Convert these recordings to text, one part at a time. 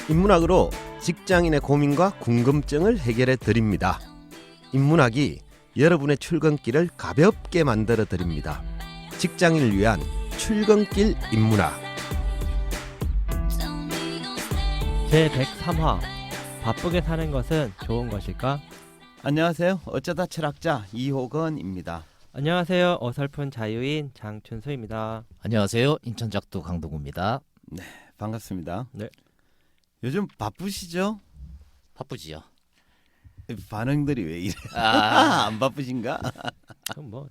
인문학으로 직장인의 고민과 궁금증을 해결해 드립니다. 인문학이 여러분의 출근길을 가볍게 만들어 드립니다. 직장인을 위한 출근길 인문학. 제103화 바쁘게 사는 것은 좋은 것일까? 안녕하세요. 어쩌다 철학자 이호건입니다. 안녕하세요. 어설픈 자유인 장춘수입니다. 안녕하세요. 인천작두 강동구입니다. 네, 반갑습니다. 네. 요즘 바쁘시죠? 바쁘지요? 반응들이 왜 이래? 아, 안 바쁘신가? 그럼 뭐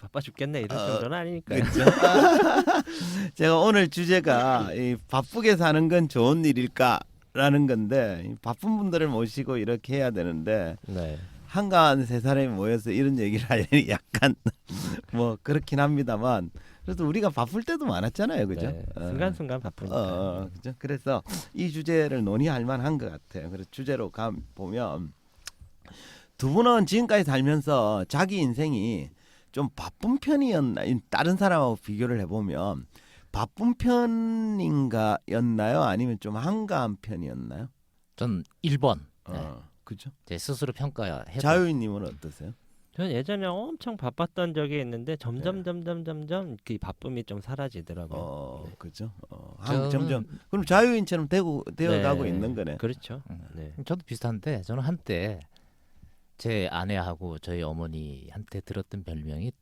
바빠 죽겠네 이럴 정도는 아니니까. 그렇죠. 제가 오늘 주제가 이 바쁘게 사는 건 좋은 일일까라는 건데, 이 바쁜 분들을 모시고 이렇게 해야 되는데 네. 한가한 세 사람이 모여서 이런 얘기를 하려니 약간 뭐 그렇긴 합니다만, 그래도 우리가 바쁠 때도 많았잖아요, 그죠? 네. 순간순간 바쁘니까. 그죠? 그래서 이 주제를 논의할 만한 것 같아요. 그래서 주제로 보면 두 분은 지금까지 살면서 자기 인생이 좀 바쁜 편이었나? 다른 사람하고 비교를 해보면 바쁜 편인가였나요? 아니면 좀 한가한 편이었나요? 전 1번. 그죠? 제 스스로 평가해도 자유인님은 어떠세요? 저는 예전에 엄청 바빴던 적이 있는데 점점 그 바쁨이 좀 사라지더라고요. 네. 그죠? 저는- 점점 그럼 자유인처럼 되어가고 네. 있는 거네. 그렇죠. 네. 저도 비슷한데 저는 한때 제 아내하고 저희 어머니한테 들었던 별명이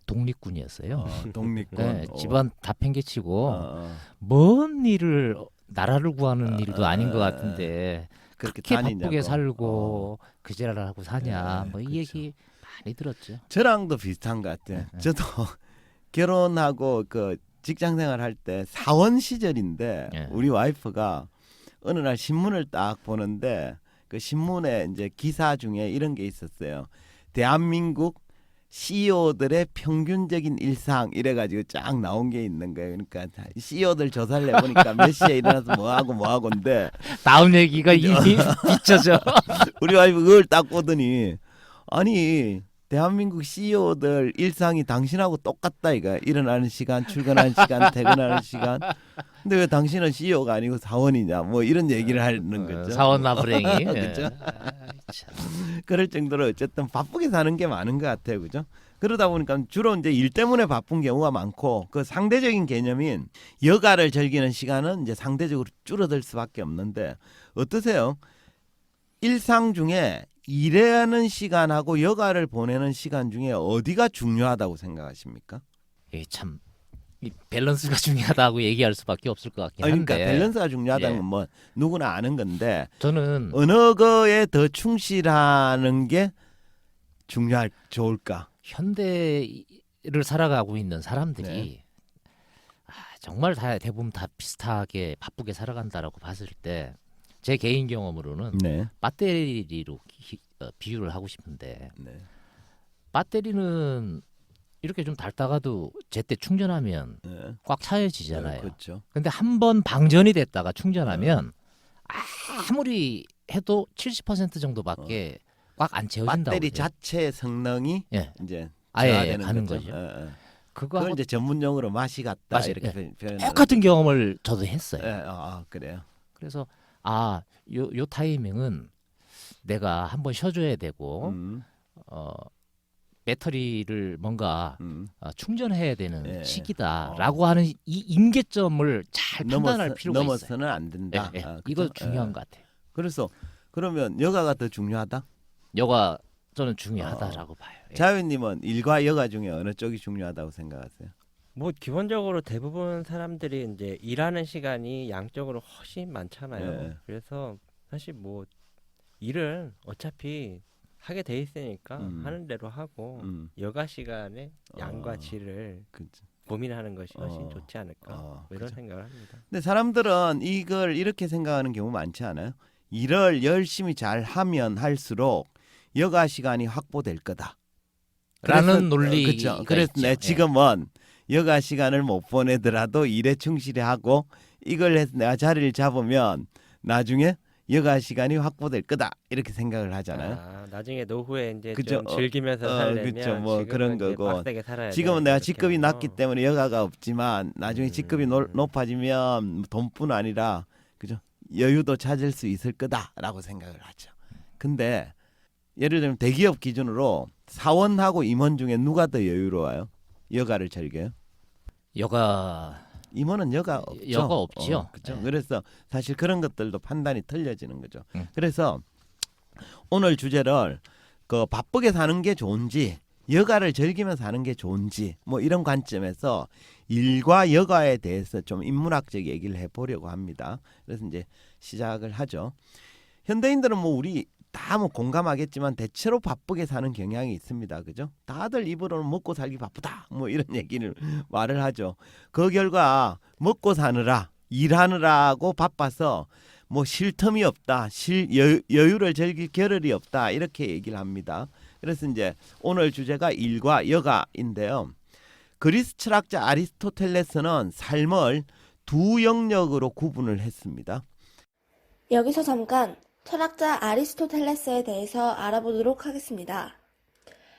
독립군이었어요. 독립군. 네, 집안 다 팽개치고 어. 먼 일을 나라를 구하는 일도 아닌 것 같은데 그렇게 그렇게 다니냐고. 바쁘게 살고 그 지랄을 하고 사냐 네, 뭐 이 그렇죠. 얘기 많이 들었죠. 저랑도 비슷한 것 같아요. 저도 결혼하고 그 직장생활 할 때 사원 시절인데 네. 우리 와이프가 어느 날 신문을 딱 보는데 그 신문에 이제 기사 중에 이런 게 있었어요. 대한민국 CEO들의 평균적인 일상 이래가지고 쫙 나온 게 있는 거예요. 그러니까 CEO들 조사를 해보니까 몇 시에 일어나서 뭐 하고인데 다음 얘기가 이미 미쳐져. 우리 와이프 그걸 딱 보더니 아니 대한민국 CEO들 일상이 당신하고 똑같다 이거. 일어나는 시간, 출근하는 시간, 퇴근하는 시간. 근데 왜 당신은 CEO가 아니고 사원이냐 뭐 이런 얘기를 하는 거죠. 사원 나부랭이. 그죠? 참. 그럴 정도로 어쨌든 바쁘게 사는 게 많은 것 같아요. 그죠? 그러다 보니까 주로 이제 일 때문에 바쁜 경우가 많고 그 상대적인 개념인 여가를 즐기는 시간은 이제 상대적으로 줄어들 수밖에 없는데 어떠세요? 일상 중에 일하는 시간하고 여가를 보내는 시간 중에 어디가 중요하다고 생각하십니까? 이게 참 이 밸런스가 중요하다고 얘기할 수밖에 없을 것 같긴 한데. 그러니까 밸런스가 중요하다는 예. 건 뭐 누구나 아는 건데 저는 어느 거에 더 충실하는 게 좋을까? 현대를 살아가고 있는 사람들이 네. 정말 다 대부분 다 비슷하게 바쁘게 살아간다라고 봤을 때 제 개인 경험으로는 네. 배터리로 비유를 하고 싶은데 네. 배터리는 이렇게 좀 닳다가도 제때 충전하면 네. 꽉 차여지잖아요. 그렇죠. 근데 한 번 방전이 됐다가 충전하면 아무리 해도 70% 정도밖에 꽉 안 채워진다고. 배터리 그래요. 자체의 성능이 예. 이제 아예 저하되는 가는 거죠. 거죠. 그걸 그거 이제 전문용어로 맛이 같다 맛이, 이렇게 표현을. 똑같은 경험을 저도 했어요. 그래요. 그래서 요 타이밍은 내가 한번 쉬어줘야 되고 음, 배터리를 뭔가 음. 충전해야 되는 예. 시기다라고 하는 이 임계점을 잘 판단할 필요가 있어요. 넘어서는 안 된다. 예, 예. 그죠? 이거 중요한 것 같아요. 그래서 그러면 여가가 더 중요하다? 여가 저는 중요하다라고 봐요. 예. 자유님은 일과 여가 중에 어느 쪽이 중요하다고 생각하세요? 뭐 기본적으로 대부분 사람들이 이제 일하는 시간이 양적으로 훨씬 많잖아요. 네. 그래서 사실 뭐 일은 어차피 하게 돼 있으니까 하는 대로 하고 여가 시간에 양과 질을 그죠. 고민하는 것이 훨씬 어. 좋지 않을까 뭐 이런 그죠. 생각을 합니다. 근데 사람들은 이걸 이렇게 생각하는 경우 많지 않아요? 일을 열심히 잘 하면 할수록 여가 시간이 확보될 거다. 라는 논리가 그렇죠. 그래서 있죠. 내 예. 지금은 여가 시간을 못 보내더라도 일에 충실히 하고 이걸 해서 내가 자리를 잡으면 나중에 여가 시간이 확보될 거다 이렇게 생각을 하잖아요. 나중에 노후에 이제 그죠. 좀 즐기면서 살려면 그죠. 뭐 지금은 그런 이제 거고. 빡세게 살아야 지금은 돼. 내가 그렇게 직급이 하고. 낮기 때문에 여가가 없지만 나중에 직급이 높아지면 돈뿐 아니라 그죠? 여유도 찾을 수 있을 거다라고 생각을 하죠. 근데 예를 들면 대기업 기준으로 사원하고 임원 중에 누가 더 여유로워요? 여가를 즐겨요? 여가 임원은 여가 없죠. 여가 없지요. 그렇죠. 네. 그래서 사실 그런 것들도 판단이 틀려지는 거죠. 음. 그래서 오늘 주제를 그 바쁘게 사는 게 좋은지 여가를 즐기며 사는 게 좋은지 뭐 이런 관점에서 일과 여가에 대해서 좀 인문학적 얘기를 해보려고 합니다. 그래서 이제 시작을 하죠. 현대인들은 뭐 우리 다 뭐 공감하겠지만 대체로 바쁘게 사는 경향이 있습니다. 그죠? 다들 입으로는 먹고 살기 바쁘다. 뭐 이런 얘기를 말을 하죠. 그 결과 먹고 사느라 일하느라고 바빠서 뭐 쉴 틈이 없다. 여유를 즐길 겨를이 없다. 이렇게 얘기를 합니다. 그래서 이제 오늘 주제가 일과 여가인데요. 그리스 철학자 아리스토텔레스는 삶을 두 영역으로 구분을 했습니다. 여기서 잠깐 철학자 아리스토텔레스에 대해서 알아보도록 하겠습니다.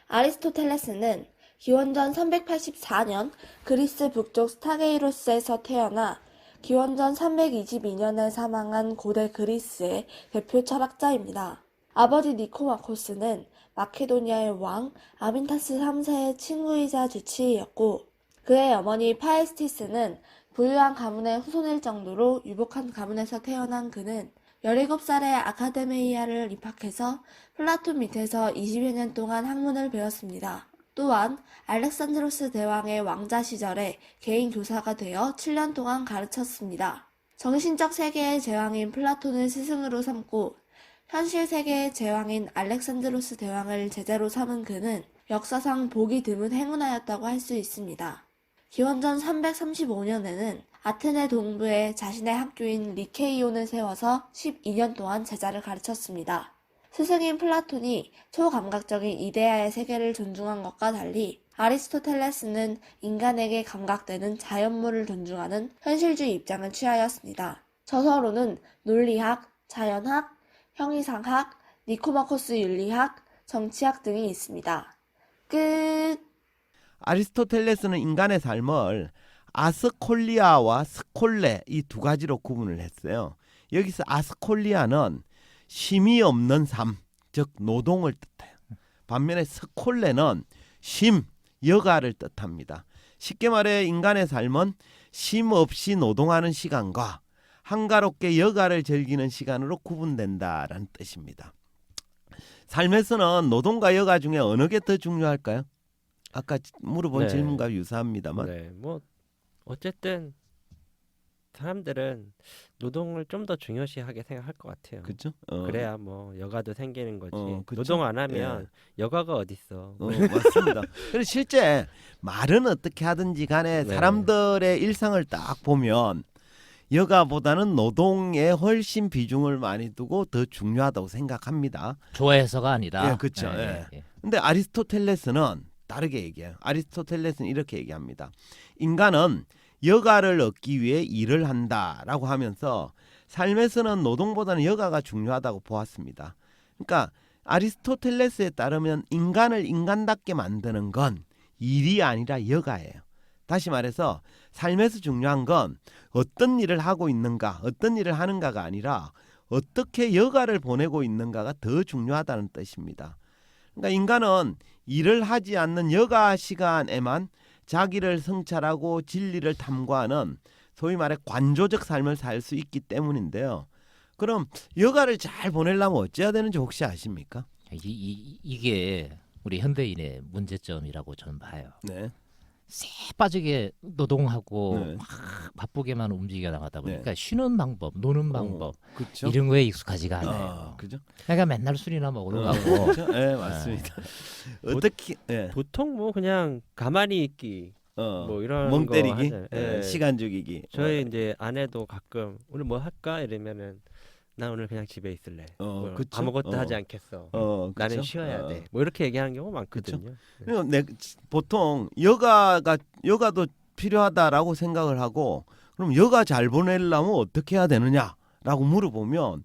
아리스토텔레스는 기원전 384년 그리스 북쪽 스타게이로스에서 태어나 기원전 322년에 사망한 고대 그리스의 대표 철학자입니다. 아버지 니코마코스는 마케도니아의 왕 아민타스 3세의 친구이자 주치의였고 그의 어머니 파에스티스는 부유한 가문의 후손일 정도로 유복한 가문에서 태어난 그는 17살에 아카데미아를 입학해서 플라톤 밑에서 20여 년 동안 학문을 배웠습니다. 또한 알렉산드로스 대왕의 왕자 시절에 개인 교사가 되어 7년 동안 가르쳤습니다. 정신적 세계의 제왕인 플라톤을 스승으로 삼고 현실 세계의 제왕인 알렉산드로스 대왕을 제자로 삼은 그는 역사상 보기 드문 행운아였다고 할 수 있습니다. 기원전 335년에는 아테네 동부에 자신의 학교인 리케이온을 세워서 12년 동안 제자를 가르쳤습니다. 스승인 플라톤이 초감각적인 이데아의 세계를 존중한 것과 달리 아리스토텔레스는 인간에게 감각되는 자연물을 존중하는 현실주의 입장을 취하였습니다. 저서로는 논리학, 자연학, 형이상학, 니코마코스 윤리학, 정치학 등이 있습니다. 끝. 아리스토텔레스는 인간의 삶을 아스콜리아와 스콜레 이 두 가지로 구분을 했어요. 여기서 아스콜리아는 쉼이 없는 삶, 즉 노동을 뜻해요. 반면에 스콜레는 쉼, 여가를 뜻합니다. 쉽게 말해 인간의 삶은 쉼 없이 노동하는 시간과 한가롭게 여가를 즐기는 시간으로 구분된다라는 뜻입니다. 삶에서는 노동과 여가 중에 어느 게 더 중요할까요? 아까 물어본 네. 질문과 유사합니다만. 네, 뭐 어쨌든 사람들은 노동을 좀 더 중요시하게 생각할 것 같아요. 그렇죠? 그래야 뭐 여가도 생기는 거지. 그쵸? 노동 안 하면 여가가 어딨어. 맞습니다. 그리고 실제 말은 어떻게 하든지 간에 네. 사람들의 일상을 딱 보면 여가보다는 노동에 훨씬 비중을 많이 두고 더 중요하다고 생각합니다. 좋아해서가 아니라. 예, 그쵸. 예. 근데 아리스토텔레스는 다르게 얘기해요. 아리스토텔레스는 이렇게 얘기합니다. 인간은 여가를 얻기 위해 일을 한다라고 하면서 삶에서는 노동보다는 여가가 중요하다고 보았습니다. 그러니까 아리스토텔레스에 따르면 인간을 인간답게 만드는 건 일이 아니라 여가예요. 다시 말해서 삶에서 중요한 건 어떤 일을 하고 있는가, 어떤 일을 하는가가 아니라 어떻게 여가를 보내고 있는가가 더 중요하다는 뜻입니다. 그러니까 인간은 일을 하지 않는 여가 시간에만 자기를 성찰하고 진리를 탐구하는 소위 말해 관조적 삶을 살 수 있기 때문인데요. 그럼 여가를 잘 보내려면 어찌해야 되는지 혹시 아십니까? 이게 우리 현대인의 문제점이라고 저는 봐요. 네. 새 빠지게 노동하고 네. 막 바쁘게만 움직여 나가다 보니까 네. 쉬는 방법, 노는 방법 그렇죠. 이런 거에 익숙하지가 않아요. 그죠? 그러니까 맨날 술이나 먹으러 가고 그렇죠. 네, 맞습니다. 어떻게 보통 뭐 그냥 가만히 있기 뭐 이런 멍 거 때리기, 하잖아요. 예. 시간 죽이기. 저희 이제 아내도 가끔 오늘 뭐 할까 이러면은 나 오늘 그냥 집에 있을래. 뭐 그쵸? 아무것도 하지 않겠어. 나는 그쵸? 쉬어야 돼. 뭐 이렇게 얘기하는 경우 많거든요. 그리고 보통 여가도 필요하다라고 생각을 하고 그럼 여가 잘 보내려면 어떻게 해야 되느냐라고 물어보면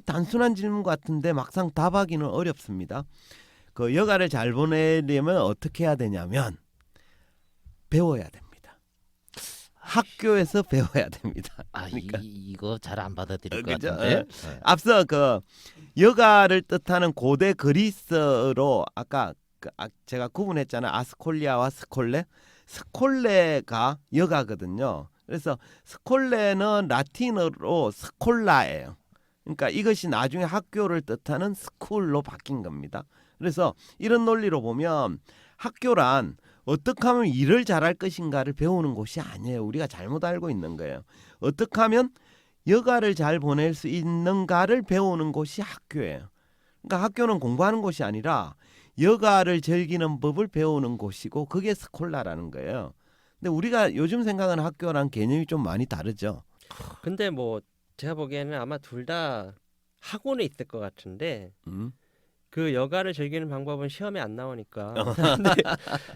단순한 질문 같은데 막상 답하기는 어렵습니다. 그 여가를 잘 보내려면 어떻게 해야 되냐면 배워야 됩니다. 학교에서 배워야 됩니다. 아, 그러니까 이거 잘 안 받아들일 것 그죠? 같은데. 앞서 그 여가를 뜻하는 고대 그리스어로 아까 제가 구분했잖아요. 아스콜리아와 스콜레. 스콜레가 여가거든요. 그래서 스콜레는 라틴어로 스콜라예요. 그러니까 이것이 나중에 학교를 뜻하는 스쿨로 바뀐 겁니다. 그래서 이런 논리로 보면 학교란 어떻게 하면 일을 잘할 것인가를 배우는 곳이 아니에요. 우리가 잘못 알고 있는 거예요. 어떻게 하면 여가를 잘 보낼 수 있는가를 배우는 곳이 학교예요. 그러니까 학교는 공부하는 곳이 아니라 여가를 즐기는 법을 배우는 곳이고 그게 스콜라라는 거예요. 근데 우리가 요즘 생각하는 학교랑 개념이 좀 많이 다르죠. 근데 뭐 제가 보기에는 아마 둘 다 학원에 있을 것 같은데 그 여가를 즐기는 방법은 시험에 안 나오니까 사람들이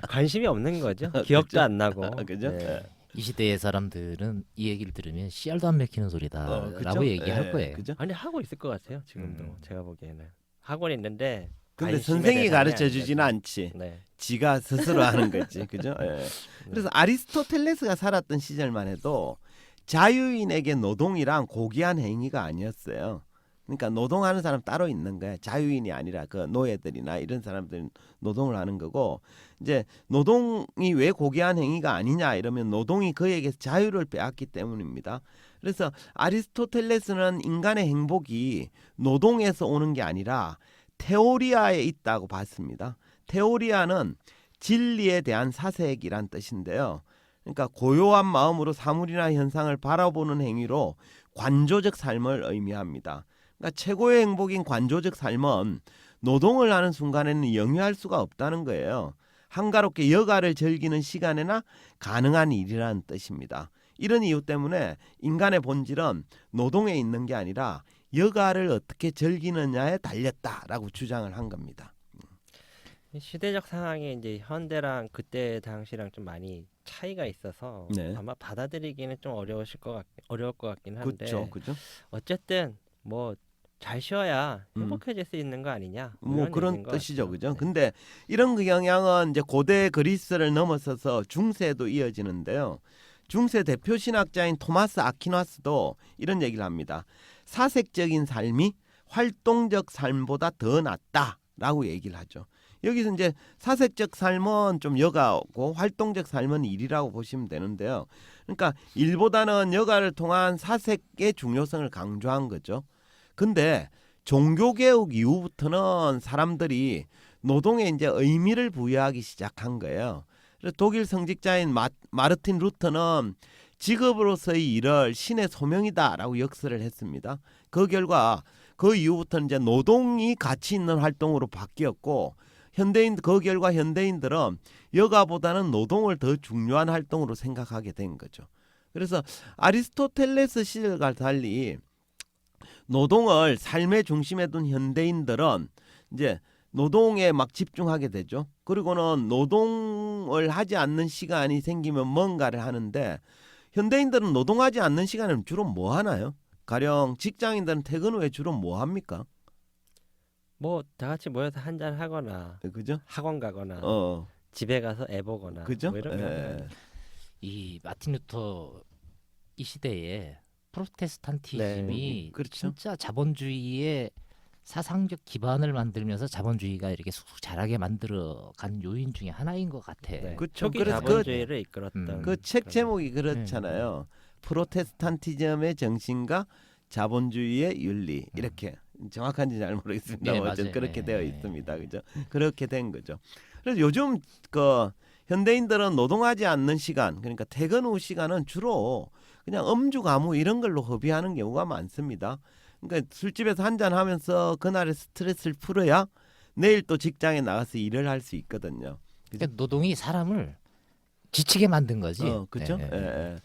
관심이 없는 거죠. 기억도 그죠? 안 나고. 그죠? 네. 이 시대의 사람들은 이 얘기를 들으면 씨알도 안 맥히는 소리다라고 그죠? 얘기할 예, 거예요. 그죠? 아니 하고 있을 것 같아요. 지금도 제가 보기에는 학원이 있는데 근데 관심의 선생이 대상이 가르쳐 아닌 주지는 거죠. 않지. 네. 지가 스스로 하는 거지. 그죠? 예. 그래서 아리스토텔레스가 살았던 시절만 해도 자유인에게 노동이란 고귀한 행위가 아니었어요. 그러니까 노동하는 사람 따로 있는 거야. 자유인이 아니라 그 노예들이나 이런 사람들은 노동을 하는 거고, 이제 노동이 왜 고귀한 행위가 아니냐 이러면 노동이 그에게 자유를 빼앗기 때문입니다. 그래서 아리스토텔레스는 인간의 행복이 노동에서 오는 게 아니라 테오리아에 있다고 봤습니다. 테오리아는 진리에 대한 사색이란 뜻인데요. 그러니까 고요한 마음으로 사물이나 현상을 바라보는 행위로 관조적 삶을 의미합니다. 그러니까 최고의 행복인 관조적 삶은 노동을 하는 순간에는 영위할 수가 없다는 거예요. 한가롭게 여가를 즐기는 시간에나 가능한 일이라는 뜻입니다. 이런 이유 때문에 인간의 본질은 노동에 있는 게 아니라 여가를 어떻게 즐기느냐에 달렸다라고 주장을 한 겁니다. 시대적 상황이 이제 현대랑 그때 당시랑 좀 많이 차이가 있어서 네. 아마 받아들이기는 좀 어려울 것 같긴 한데 그렇죠. 어쨌든 뭐 잘 쉬어야 행복해질 수 있는 거 아니냐 뭐 이런 그런 얘기인 것 뜻이죠, 같아요. 그죠? 네. 근데 이런 그 경향은 이제 고대 그리스를 넘어서서 중세도 이어지는데요. 중세 대표 신학자인 토마스 아퀴나스도 이런 얘기를 합니다. 사색적인 삶이 활동적 삶보다 더 낫다라고 얘기를 하죠. 여기서 이제 사색적 삶은 좀 여가고 활동적 삶은 일이라고 보시면 되는데요. 그러니까 일보다는 여가를 통한 사색의 중요성을 강조한 거죠. 근데 종교개혁 이후부터는 사람들이 노동에 이제 의미를 부여하기 시작한 거예요. 그래서 독일 성직자인 마르틴 루터는 직업으로서의 일을 신의 소명이다라고 역설을 했습니다. 그 결과 그 이후부터는 이제 노동이 가치 있는 활동으로 바뀌었고 그 결과 현대인들은 여가보다는 노동을 더 중요한 활동으로 생각하게 된 거죠. 그래서 아리스토텔레스 시절과 달리 노동을 삶의 중심에 둔 현대인들은 이제 노동에 막 집중하게 되죠. 그리고는 노동을 하지 않는 시간이 생기면 뭔가를 하는데 현대인들은 노동하지 않는 시간에는 주로 뭐 하나요? 가령 직장인들은 퇴근 후에 주로 뭐 합니까? 뭐 다 같이 모여서 한잔 하거나 그죠? 학원 가거나 집에 가서 애 보거나 그죠? 뭐 이런 거 하는 거죠. 이 마틴 루터 이 시대에 프로테스탄티즘이 네, 그렇죠. 진짜 자본주의의 사상적 기반을 만들면서 자본주의가 이렇게 쑥쑥 자라게 만들어간 요인 중에 하나인 것 같아. 네. 그쵸. 초기 그래서 자본주의를 이끌었던 그 책 그런 제목이 그렇잖아요. 프로테스탄티즘의 정신과 자본주의의 윤리 이렇게 정확한지 잘 모르겠습니다. 네, 어쨌든 맞아요. 그렇게 네. 되어 있습니다. 그죠? 그렇게 된 거죠. 그래서 요즘 그 현대인들은 노동하지 않는 시간, 그러니까 퇴근 후 시간은 주로 그냥 음주 가무 이런 걸로 허비하는 경우가 많습니다. 그러니까 술집에서 한잔 하면서 그날의 스트레스를 풀어야 내일 또 직장에 나가서 일을 할 수 있거든요. 그러니까 노동이 사람을 지치게 만든 거지. 그렇죠. 네, 네. 예.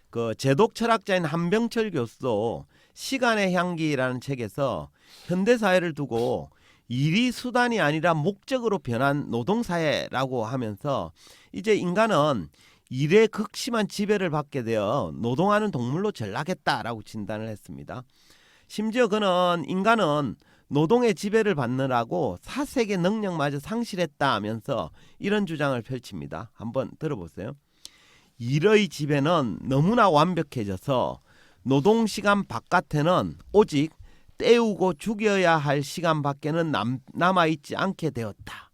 그 제독 철학자인 한병철 교수도 시간의 향기라는 책에서 현대 사회를 두고 일이 수단이 아니라 목적으로 변한 노동 사회라고 하면서 이제 인간은 일의 극심한 지배를 받게 되어 노동하는 동물로 전락했다라고 진단을 했습니다. 심지어 그는 인간은 노동의 지배를 받느라고 사색의 능력마저 상실했다 하면서 이런 주장을 펼칩니다. 한번 들어보세요. 일의 지배는 너무나 완벽해져서 노동시간 바깥에는 오직 때우고 죽여야 할 시간밖에는 남아있지 않게 되었다.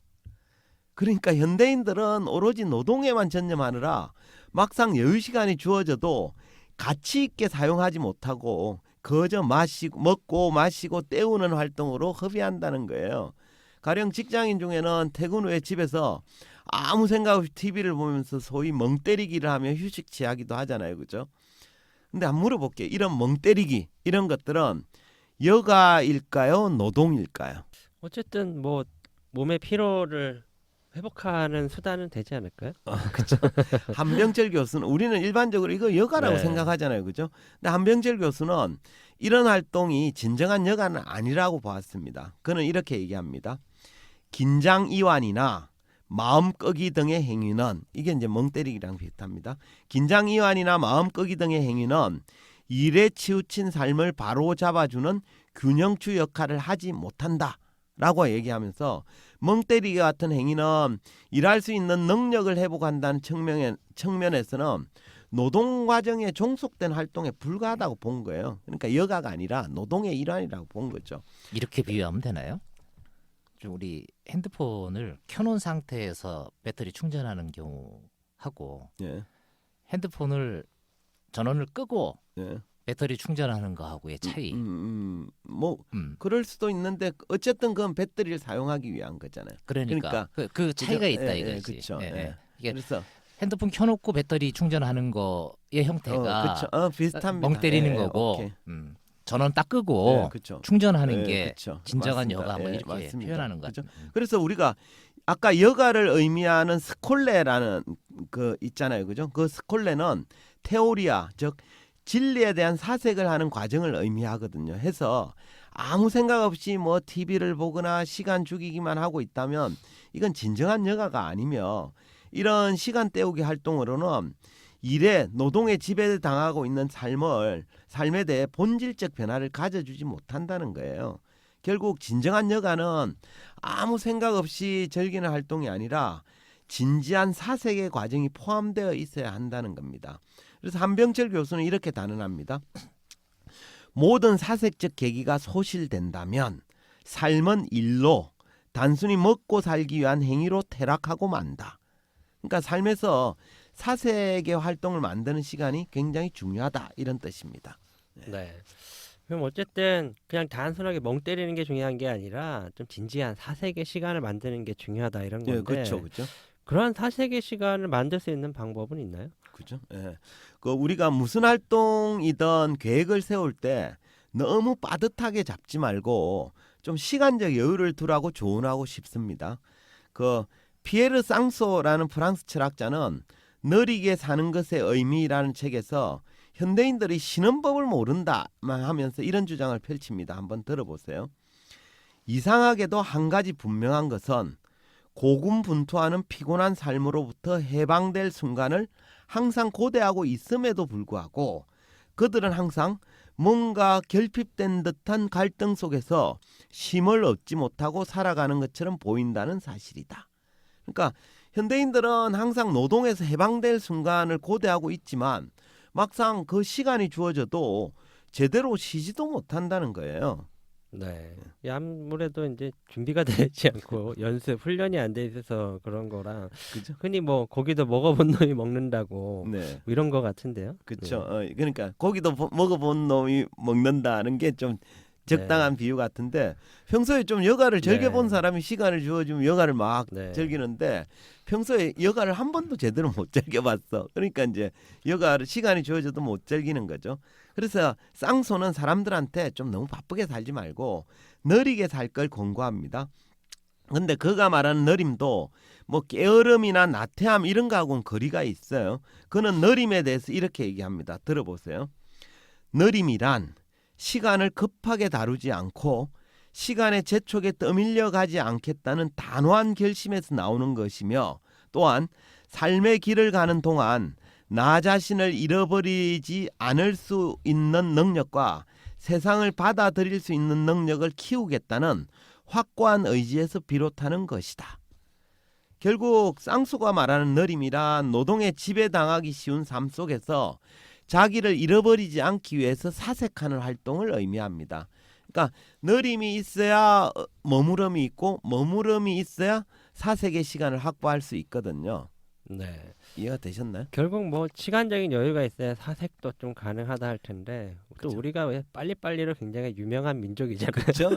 그러니까 현대인들은 오로지 노동에만 전념하느라 막상 여유시간이 주어져도 가치 있게 사용하지 못하고 그저 먹고 마시고 때우는 활동으로 허비한다는 거예요. 가령 직장인 중에는 퇴근 후에 집에서 아무 생각 없이 TV를 보면서 소위 멍 때리기를 하며 휴식 취하기도 하잖아요. 그죠? 근데 한번 물어볼게요. 이런 멍 때리기 이런 것들은 여가일까요? 노동일까요? 어쨌든 뭐 몸의 피로를 회복하는 수단은 되지 않을까요? 그렇죠. 한병철 교수는 우리는 일반적으로 이거 여가라고 네. 생각하잖아요. 그죠? 근데 한병철 교수는 이런 활동이 진정한 여가는 아니라고 보았습니다. 그는 이렇게 얘기합니다. 긴장 이완이나 마음 끄기 등의 행위는 이게 이제 멍 때리기랑 비슷합니다. 긴장 이완이나 마음 끄기 등의 행위는 일에 치우친 삶을 바로 잡아주는 균형추 역할을 하지 못한다라고 얘기하면서 멍 때리기 같은 행위는 일할 수 있는 능력을 회복한다는 측면에서는 노동 과정에 종속된 활동에 불과하다고 본 거예요. 그러니까 여가가 아니라 노동의 일환이라고 본 거죠. 이렇게 비유하면 되나요? 좀 우리 핸드폰을 켜놓은 상태에서 배터리 충전하는 경우하고 예, 핸드폰을 전원을 끄고 예. 배터리 충전하는 거하고의 차이. 뭐 음. 그럴 수도 있는데 어쨌든 그건 배터리를 사용하기 위한 거잖아요. 그러니까, 그러니까 그 차이가 그죠? 있다 예, 이거지. 그렇죠. 예, 예. 예. 이게 그래서 핸드폰 켜놓고 배터리 충전하는 거의 형태가 그렇죠. 비슷합니다. 멍 때리는 예, 거고 오케이. 전원 딱 끄고 예, 그렇죠. 충전하는 예, 게 그쵸. 진정한 맞습니다. 여가 뭐 예, 이렇게 맞습니다. 표현하는 것 그죠? 같아요. 그래서 우리가 아까 여가를 의미하는 스콜레라는 그 있잖아요. 그죠? 그 스콜레는 테오리아 즉 진리에 대한 사색을 하는 과정을 의미하거든요. 해서 아무 생각 없이 뭐 TV를 보거나 시간 죽이기만 하고 있다면 이건 진정한 여가가 아니며 이런 시간 때우기 활동으로는 일에 노동에 지배당하고 있는 삶에 대해 본질적 변화를 가져주지 못한다는 거예요. 결국 진정한 여가는 아무 생각 없이 즐기는 활동이 아니라 진지한 사색의 과정이 포함되어 있어야 한다는 겁니다. 그래서 한병철 교수는 이렇게 단언합니다. 모든 사색적 계기가 소실된다면 삶은 일로 단순히 먹고 살기 위한 행위로 퇴락하고 만다. 그러니까 삶에서 사색의 활동을 만드는 시간이 굉장히 중요하다 이런 뜻입니다. 네. 그럼 어쨌든 그냥 단순하게 멍 때리는 게 중요한 게 아니라 좀 진지한 사색의 시간을 만드는 게 중요하다 이런 건데 예, 그렇죠, 그렇죠. 그러한 사색의 시간을 만들 수 있는 방법은 있나요? 그죠? 예. 그 우리가 무슨 활동이든 계획을 세울 때 너무 빠듯하게 잡지 말고 좀 시간적 여유를 두라고 조언하고 싶습니다. 그 피에르 쌍소라는 프랑스 철학자는 느리게 사는 것의 의미라는 책에서 현대인들이 쉬는 법을 모른다만 하면서 이런 주장을 펼칩니다. 한번 들어보세요. 이상하게도 한 가지 분명한 것은 고군분투하는 피곤한 삶으로부터 해방될 순간을 항상 고대하고 있음에도 불구하고 그들은 항상 뭔가 결핍된 듯한 갈등 속에서 쉼을 얻지 못하고 살아가는 것처럼 보인다는 사실이다. 그러니까 현대인들은 항상 노동에서 해방될 순간을 고대하고 있지만 막상 그 시간이 주어져도 제대로 쉬지도 못한다는 거예요. 네. 아무래도 이제 준비가 되지 않고 연습 훈련이 안 돼 있어서 그런 거랑 그죠? 흔히 뭐 고기도 먹어본 놈이 먹는다고 네. 뭐 이런 거 같은데요. 그렇죠. 그러니까 고기도 먹어본 놈이 먹는다는 게 좀 적당한 비유 같은데 평소에 좀 여가를 즐겨본 네. 사람이 시간을 주어주면 여가를 막 네. 즐기는데 평소에 여가를 한 번도 제대로 못 즐겨봤어. 그러니까 이제 여가를 시간이 주어져도 못 즐기는 거죠. 그래서 쌍소는 사람들한테 좀 너무 바쁘게 살지 말고 느리게 살 걸 권고합니다. 근데 그가 말하는 느림도 뭐 게으름이나 나태함 이런 거하고는 거리가 있어요. 그는 느림에 대해서 이렇게 얘기합니다. 들어보세요. 느림이란 시간을 급하게 다루지 않고 시간의 재촉에 떠밀려 가지 않겠다는 단호한 결심에서 나오는 것이며 또한 삶의 길을 가는 동안 나 자신을 잃어버리지 않을 수 있는 능력과 세상을 받아들일 수 있는 능력을 키우겠다는 확고한 의지에서 비롯하는 것이다. 결국 쌍수가 말하는 느림이란 노동에 지배당하기 쉬운 삶 속에서 자기를 잃어버리지 않기 위해서 사색하는 활동을 의미합니다. 그러니까 느림이 있어야 머무름이 있고 머무름이 있어야 사색의 시간을 확보할 수 있거든요. 네. 이해가 되셨나요? 결국 뭐 시간적인 여유가 있어야 사색도 좀 가능하다 할 텐데 또 그죠. 우리가 왜 빨리빨리로 굉장히 유명한 민족이잖아요. 그렇죠?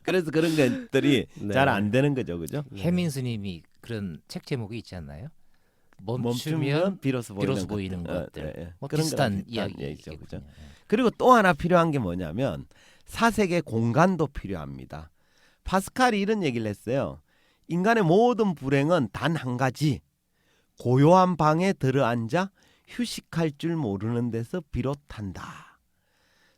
그래서 그런 것들이 네. 잘 안 되는 거죠, 그죠? 해민 스님이 그런 책 제목이 있지 않나요? 멈추면 멈추면 비로소 보이는 것들. 뭐 그런 비슷한 거랑 이야기 얘기죠, 얘기죠. 그죠? 그리고 또 하나 필요한 게 뭐냐면 사색의 공간도 필요합니다. 파스칼이 이런 얘기를 했어요. 인간의 모든 불행은 단 한 가지, 고요한 방에 들어앉아 휴식할 줄 모르는 데서 비롯한다.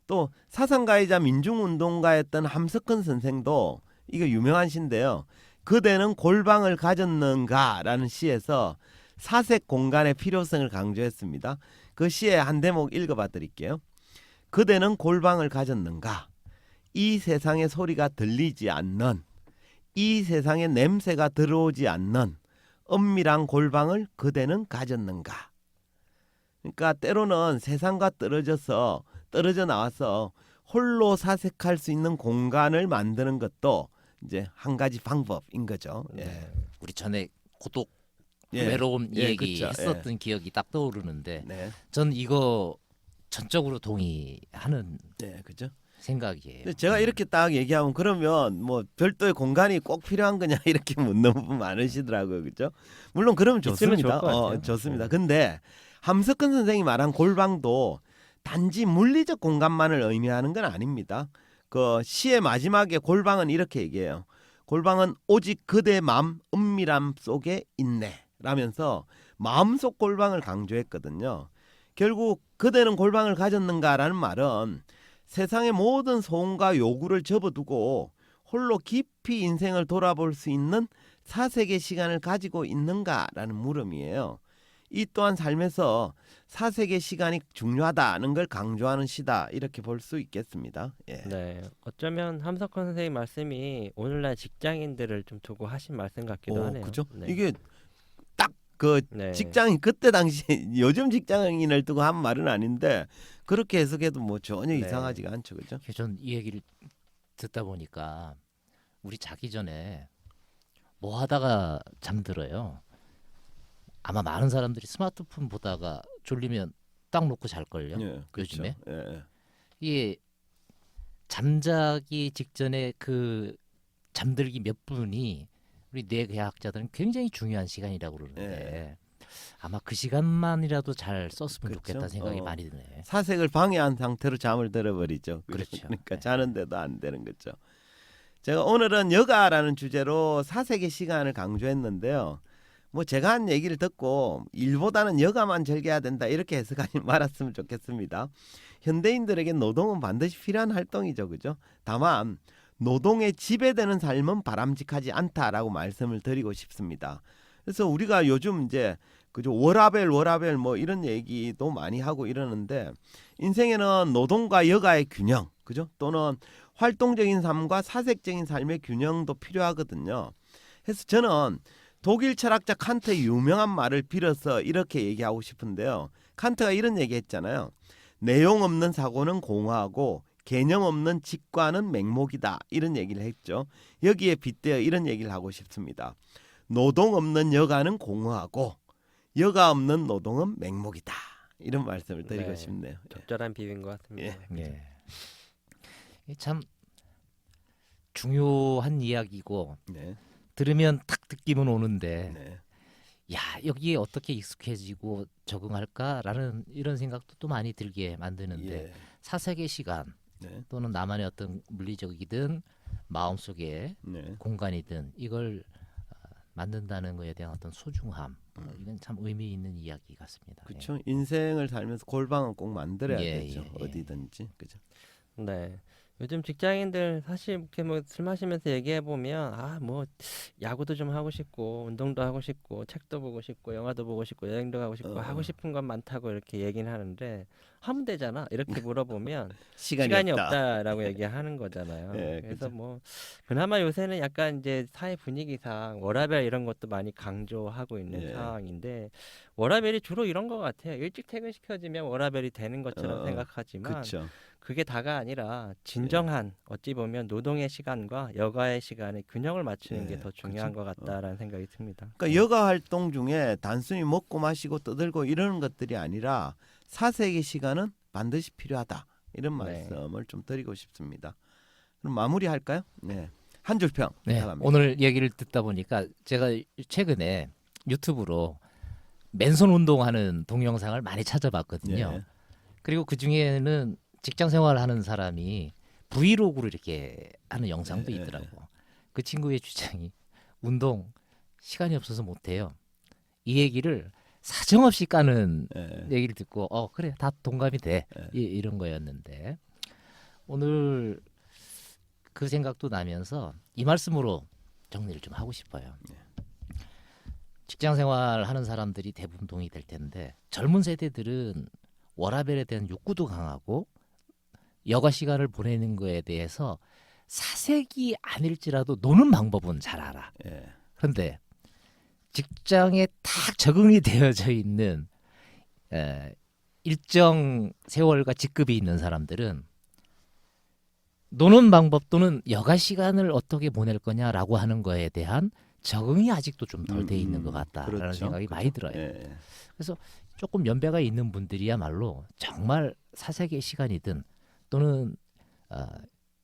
또 사상가이자 민중운동가였던 함석헌 선생도 이거 유명한 시인데요. 그대는 골방을 가졌는가라는 시에서 사색 공간의 필요성을 강조했습니다. 그 시의 한 대목 읽어봐 드릴게요. 그대는 골방을 가졌는가? 이 세상의 소리가 들리지 않는, 이 세상의 냄새가 들어오지 않는 은밀한 골방을 그대는 가졌는가? 그러니까 때로는 세상과 떨어져 나와서 홀로 사색할 수 있는 공간을 만드는 것도 이제 한 가지 방법인 거죠. 예. 네. 우리 전에 고독, 예. 외로움 예, 얘기 그쵸. 했었던 기억이 딱 떠오르는데 네. 전 이거 전적으로 동의하는 네, 그죠? 생각이에요. 근데 제가 이렇게 딱 얘기하면 그러면 뭐 별도의 공간이 꼭 필요한 거냐 이렇게 묻는 분 많으시더라고요, 그죠? 물론 그러면 있으면 좋습니다. 좋을 것 같아요. 좋습니다. 네. 근데 함석헌 선생이 말한 골방도 단지 물리적 공간만을 의미하는 건 아닙니다. 그 시의 마지막에 골방은 이렇게 얘기해요. 골방은 오직 그대 마음 은밀함 속에 있네 라면서 마음속 골방을 강조했거든요. 결국 그대는 골방을 가졌는가라는 말은 세상의 모든 소원과 요구를 접어두고 홀로 깊이 인생을 돌아볼 수 있는 사색의 시간을 가지고 있는가라는 물음이에요. 이 또한 삶에서 사색의 시간이 중요하다는 걸 강조하는 시다 이렇게 볼 수 있겠습니다. 예. 네. 어쩌면 함석헌 선생님 말씀이 오늘날 직장인들을 좀 두고 하신 말씀 같기도 하네요. 그죠? 네. 이게 딱 그 네. 직장인 그때 당시 요즘 직장인을 두고 한 말은 아닌데 그렇게 해석해도 뭐 전혀 네. 이상하지가 않죠, 그죠? 전 이 얘기를 듣다 보니까 우리 자기 전에 뭐 하다가 잠들어요. 아마 많은 사람들이 스마트폰 보다가 졸리면 딱 놓고 잘 걸요. 예, 그렇죠. 요즘에 예, 예. 이게 잠자기 직전에 그 잠들기 몇 분이 우리 뇌과학자들은 굉장히 중요한 시간이라고 그러는데 아마 그 시간만이라도 잘 썼으면 그렇죠. 좋겠다는 생각이 많이 드네. 사색을 방해한 상태로 잠을 들어버리죠. 그렇죠. 그러니까 네. 자는데도 안 되는 거죠. 제가 오늘은 여가라는 주제로 사색의 시간을 강조했는데요. 뭐 제가 한 얘기를 듣고 일보다는 여가만 즐겨야 된다 이렇게 해석하지 말았으면 좋겠습니다. 현대인들에게 노동은 반드시 필요한 활동이죠, 그죠? 다만 노동에 지배되는 삶은 바람직하지 않다라고 말씀을 드리고 싶습니다. 그래서 우리가 요즘 이제 그죠 워라벨 뭐 이런 얘기도 많이 하고 이러는데 인생에는 노동과 여가의 균형, 그죠? 또는 활동적인 삶과 사색적인 삶의 균형도 필요하거든요. 그래서 저는 독일 철학자 칸트의 유명한 말을 빌어서 이렇게 얘기하고 싶은데요. 칸트가 이런 얘기했잖아요. 내용 없는 사고는 공허하고 개념 없는 직관은 맹목이다. 이런 얘기를 했죠. 여기에 빗대어 이런 얘기를 하고 싶습니다. 노동 없는 여가는 공허하고 여가 없는 노동은 맹목이다. 이런 말씀을 드리고 네. 싶네요. 적절한 비유인 것 같습니다. 예. 이게 참 중요한 이야기고 네. 들으면 탁 느낌은 오는데 네. 야 여기에 어떻게 익숙해지고 적응할까라는 이런 생각도 또 많이 들게 만드는데 예. 사색의 시간 네. 또는 나만의 어떤 물리적이든 마음속의 네. 공간이든 이걸 만든다는 것에 대한 어떤 소중함 이건 참 의미 있는 이야기 같습니다. 그렇죠. 인생을 살면서 골방은 꼭 만들어야 예, 되죠. 예, 예. 어디든지. 그죠. 네. 요즘 직장인들 사실 이렇게 뭐 술 마시면서 얘기해 보면 아 뭐 야구도 좀 하고 싶고 운동도 하고 싶고 책도 보고 싶고 영화도 보고 싶고 여행도 가고 싶고 하고 싶은 건 많다고 이렇게 얘기는 하는데 하면 되잖아. 이렇게 물어보면 시간이 시간이 없다. 없다라고 얘기하는 거잖아요. 네, 그래서 그죠. 뭐 그나마 요새는 약간 이제 사회 분위기상 워라밸 이런 것도 많이 강조하고 있는 예. 상황인데 워라밸이 주로 이런 것 같아요. 일찍 퇴근시켜주면 워라밸이 되는 것처럼 생각하지만 그렇죠. 그게 다가 아니라 진정한 어찌 보면 노동의 시간과 여가의 시간의 균형을 맞추는 게 예, 더 중요한 그죠. 것 같다라는 생각이 듭니다. 그러니까 여가 활동 중에 단순히 먹고 마시고 떠들고 이러는 것들이 아니라 사색의 시간은 반드시 필요하다. 이런 네. 말씀을 좀 드리고 싶습니다. 그럼 마무리할까요? 네. 한 줄 평 네, 부탁합니다. 오늘 얘기를 듣다 보니까 제가 최근에 유튜브로 맨손 운동하는 동영상을 많이 찾아봤거든요. 예. 그리고 그 중에는 직장 생활하는 사람이 브이로그로 이렇게 하는 영상도 예, 예, 있더라고. 그 친구의 주장이 운동 시간이 없어서 못해요. 이 얘기를 사정없이 까는 예. 얘기를 듣고 그래 다 동감이 돼 예. 이런 거였는데 오늘 그 생각도 나면서 이 말씀으로 정리를 좀 하고 싶어요. 직장 생활 하는 사람들이 대부분 동의 될 텐데 젊은 세대들은 워라밸에 대한 욕구도 강하고 여가 시간을 보내는 거에 대해서 사색이 아닐지라도 노는 방법은 잘 알아. 예. 그런데 직장에 딱 적응이 되어져 있는 일정 세월과 직급이 있는 사람들은 노는 방법 또는 여가 시간을 어떻게 보낼 거냐라고 하는 거에 대한 적응이 아직도 좀 덜 돼 있는 것 같다라는 그렇죠. 생각이 많이 들어요. 예. 조금 연배가 있는 분들이야말로 정말 사색의 시간이든 또는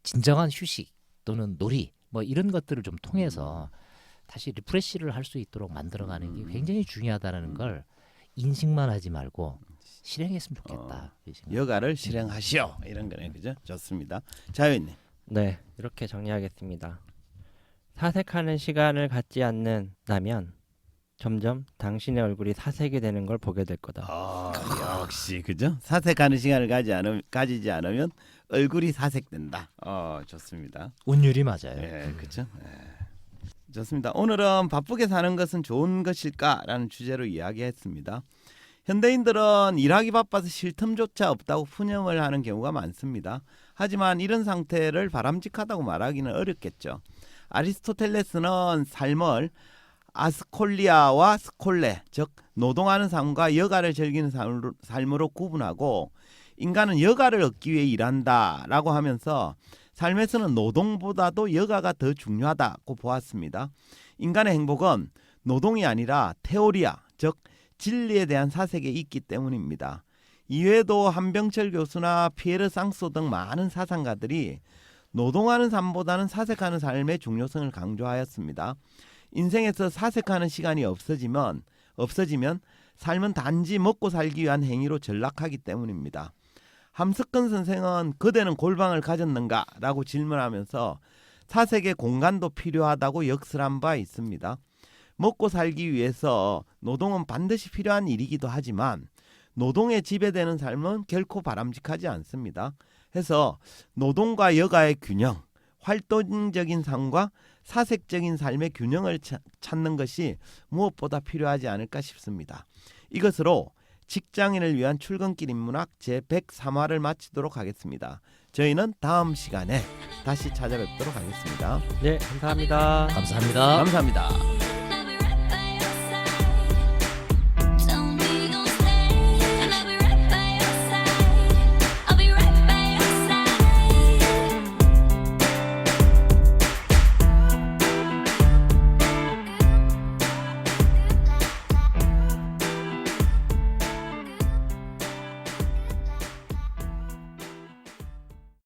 진정한 휴식 또는 놀이 뭐 이런 것들을 좀 통해서 다시 리프레시를 할 수 있도록 만들어가는 게 굉장히 중요하다는 걸 인식만 하지 말고 실행했으면 좋겠다. 이 생각. 여가를 실행하시오. 이런 거네. 그죠? 좋습니다. 자유님. 네, 이렇게 정리하겠습니다. 사색하는 시간을 갖지 않는다면 점점 당신의 얼굴이 사색이 되는 걸 보게 될 거다. 역시 그죠? 사색하는 시간을 가지지 않으면 얼굴이 사색된다. 좋습니다. 운율이 맞아요. 예, 그렇죠. 좋습니다. 오늘은 바쁘게 사는 것은 좋은 것일까라는 주제로 이야기했습니다. 현대인들은 일하기 바빠서 쉴 틈조차 없다고 푸념을 하는 경우가 많습니다. 하지만 이런 상태를 바람직하다고 말하기는 어렵겠죠. 아리스토텔레스는 삶을 아스콜리아와 스콜레, 즉 노동하는 삶과 여가를 즐기는 삶으로 구분하고 인간은 여가를 얻기 위해 일한다라고 하면서 삶에서는 노동보다도 여가가 더 중요하다고 보았습니다. 인간의 행복은 노동이 아니라 테오리아, 즉 진리에 대한 사색에 있기 때문입니다. 이외에도 한병철 교수나 피에르 쌍소 등 많은 사상가들이 노동하는 삶보다는 사색하는 삶의 중요성을 강조하였습니다. 인생에서 사색하는 시간이 없어지면 삶은 단지 먹고 살기 위한 행위로 전락하기 때문입니다. 함석근 선생은 그대는 골방을 가졌는가? 라고 질문하면서 사색의 공간도 필요하다고 역설한 바 있습니다. 먹고 살기 위해서 노동은 반드시 필요한 일이기도 하지만 노동에 지배되는 삶은 결코 바람직하지 않습니다. 해서 노동과 여가의 균형, 활동적인 삶과 사색적인 삶의 균형을 찾는 것이 무엇보다 필요하지 않을까 싶습니다. 이것으로 직장인을 위한 출근길 인문학 제103화를 마치도록 하겠습니다. 저희는 다음 시간에 다시 찾아뵙도록 하겠습니다. 네, 감사합니다. 감사합니다. 감사합니다.